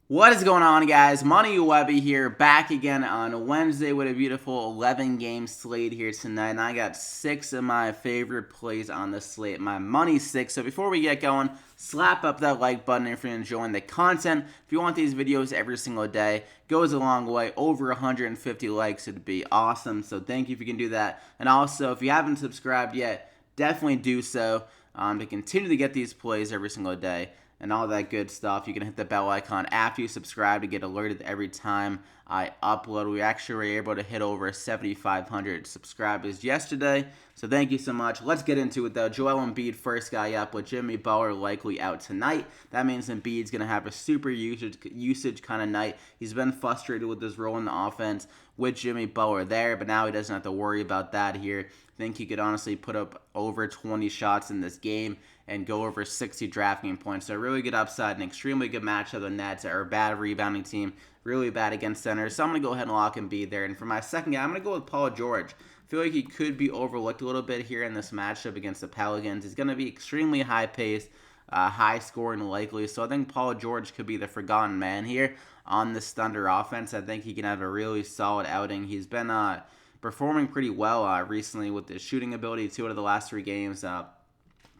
What is going on, guys? Money Webby here, back again on Wednesday with a beautiful 11-game slate here tonight. And I got 6 of my favorite plays on the slate, my money 6. So before we get going, slap up that like button if you're enjoying the content. If you want these videos every single day, goes a long way. Over 150 likes would be awesome. So thank you if you can do that. And also, if you haven't subscribed yet, definitely do so to continue to get these plays every single day and all that good stuff. You can hit the bell icon after you subscribe to get alerted every time I upload. We actually were able to hit over 7,500 subscribers yesterday, so thank you so much. Let's get into it, though. Joel Embiid, first guy up, with Jimmy Butler likely out tonight. That means Embiid's going to have a super usage kind of night. He's been frustrated with his role in the offense with Jimmy Butler there, but now he doesn't have to worry about that here. I think he could honestly put up over 20 shots in this game and go over 60 DraftKings points. So a really good upside, an extremely good matchup. The Nets are a bad rebounding team, really bad against centers. So I'm going to go ahead and lock Embiid there. And for my second guy, I'm going to go with Paul George. I feel like he could be overlooked a little bit here in this matchup against the Pelicans. He's going to be extremely high-paced, high scoring likely. So I think Paul George could be the forgotten man here on this Thunder offense. I think he can have a really solid outing. He's been performing pretty well recently with his shooting ability. 2 out of the last 3 games.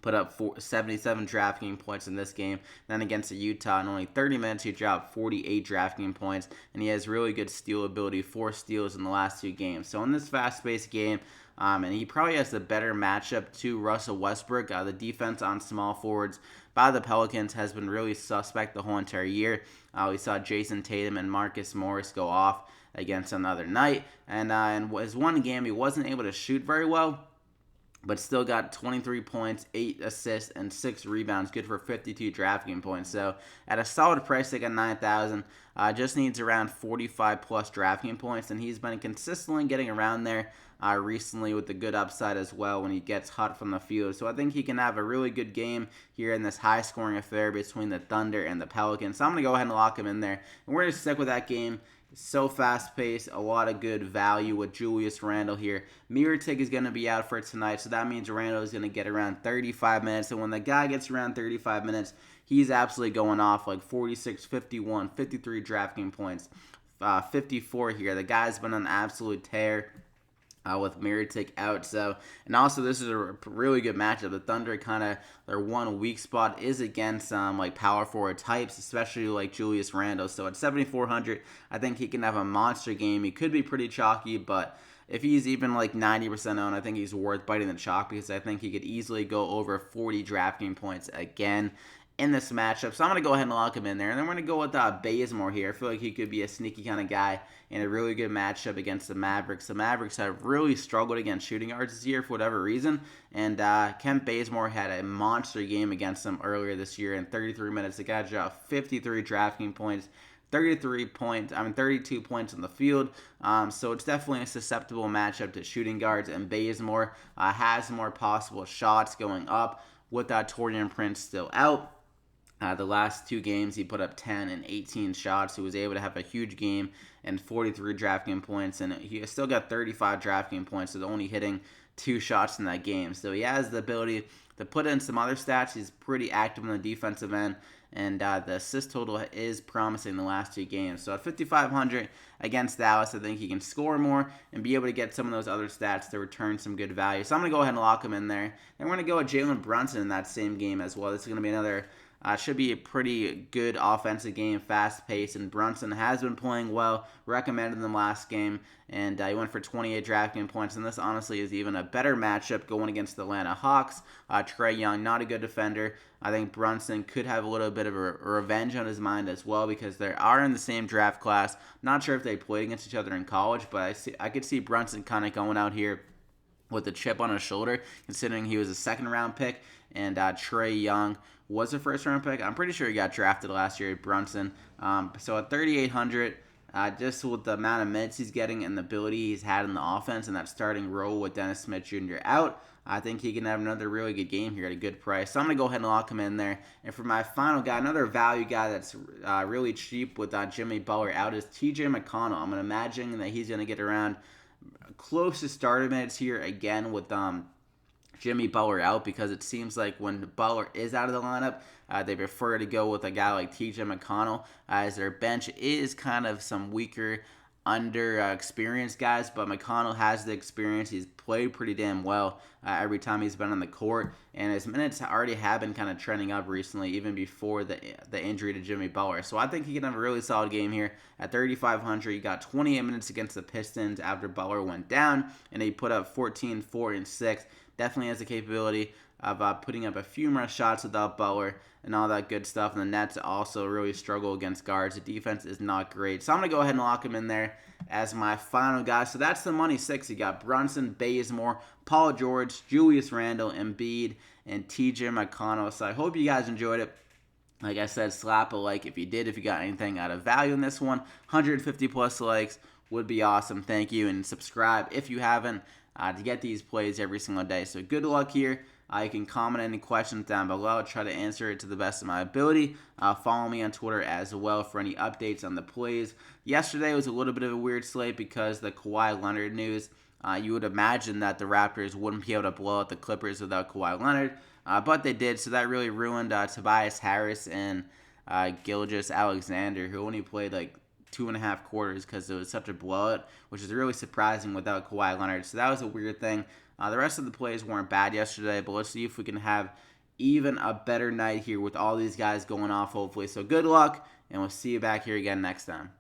Put up 77 DraftKings points in this game. Then against the Utah, in only 30 minutes, he dropped 48 DraftKings points, and he has really good steal ability, 4 steals in the last 2 games. So in this fast-paced game, and he probably has the better matchup to Russell Westbrook. The defense on small forwards by the Pelicans has been really suspect the whole entire year. We saw Jason Tatum and Marcus Morris go off against another night, and in his one game, he wasn't able to shoot very well, but still got 23 points, 8 assists, and 6 rebounds. Good for 52 DraftKings points. So at a solid price, they got 9,000. Just needs around 45 plus DraftKings points, and he's been consistently getting around there recently with the good upside as well when he gets hot from the field. So I think he can have a really good game here in this high-scoring affair between the Thunder and the Pelicans. So I'm going to go ahead and lock him in there, and we're going to stick with that game. So fast-paced, a lot of good value with Julius Randle here. Mirotic is going to be out for tonight, so that means Randle is going to get around 35 minutes. And when the guy gets around 35 minutes, he's absolutely going off like 46, 51, 53 DraftKings points, 54 here. The guy's been on an absolute tear. With Mirotic out. So, and also this is a really good matchup. The Thunder kind of, their one weak spot is against like power forward types, especially like Julius Randle. So at 7,400, I think he can have a monster game. He could be pretty chalky, but if he's even like 90% owned, I think he's worth biting the chalk because I think he could easily go over 40 DraftKings points again in this matchup. So I'm going to go ahead and lock him in there. And then we're going to go with Bazemore here. I feel like he could be a sneaky kind of guy in a really good matchup against the Mavericks. The Mavericks have really struggled against shooting guards this year for whatever reason. And Kent Bazemore had a monster game against them earlier this year in 33 minutes. The guy dropped 53 DraftKings points. 32 points in the field. So it's definitely a susceptible matchup to shooting guards. And Bazemore has more possible shots going up with Taurean Prince still out. The last 2 games, he put up 10 and 18 shots. He was able to have a huge game and 43 DraftKings points, and he still got 35 DraftKings points, so only hitting 2 shots in that game. So he has the ability to put in some other stats. He's pretty active on the defensive end, and the assist total is promising in the last 2 games. So at 5,500 against Dallas, I think he can score more and be able to get some of those other stats to return some good value. So I'm going to go ahead and lock him in there. And we're going to go with Jalen Brunson in that same game as well. This is going to be another should be a pretty good offensive game, fast-paced, and Brunson has been playing well. Recommended them last game, and he went for 28 DraftKings points, and this honestly is even a better matchup going against the Atlanta Hawks. Trae Young, not a good defender. I think Brunson could have a little bit of a revenge on his mind as well because they are in the same draft class. Not sure if they played against each other in college, but I could see Brunson kind of going out here with a chip on his shoulder, considering he was a second-round pick, and Trae Young was a first-round pick. I'm pretty sure he got drafted last year, Brunson. So at 3,800, just with the amount of minutes he's getting and the ability he's had in the offense and that starting role with Dennis Smith Jr. out, I think he can have another really good game here at a good price. So I'm going to go ahead and lock him in there. And for my final guy, another value guy that's really cheap with Jimmy Butler out is TJ McConnell. I'm imagining that he's going to get around close to starter minutes here again with Jimmy Butler out, because it seems like when Butler is out of the lineup, they prefer to go with a guy like TJ McConnell, as their bench is kind of some weaker, under experienced guys, but McConnell has the experience. He's played pretty damn well every time he's been on the court, and his minutes already have been kind of trending up recently, even before the injury to Jimmy Butler. So I think he can have a really solid game here at 3,500. He got 28 minutes against the Pistons after Butler went down, and he put up 14, 4, and 6. Definitely has the capability of putting up a few more shots without Butler and all that good stuff. And the Nets also really struggle against guards. The defense is not great. So I'm going to go ahead and lock him in there as my final guy. So that's the money six. You got Brunson, Bazemore, Paul George, Julius Randle, Embiid, and TJ McConnell. So I hope you guys enjoyed it. Like I said, slap a like if you did, if you got anything out of value in this one. 150 plus likes would be awesome. Thank you. And subscribe if you haven't, to get these plays every single day. So good luck here. You can comment any questions down below. I'll try to answer it to the best of my ability. Follow me on Twitter as well for any updates on the plays. Yesterday was a little bit of a weird slate because the Kawhi Leonard news. You would imagine that the Raptors wouldn't be able to blow out the Clippers without Kawhi Leonard, but they did. So that really ruined Tobias Harris and Gilgeous Alexander, who only played like 2.5 quarters because it was such a blowout, which is really surprising without Kawhi Leonard. So that was a weird thing. The rest of the plays weren't bad yesterday, but let's see if we can have even a better night here with all these guys going off, hopefully. So good luck, and we'll see you back here again next time.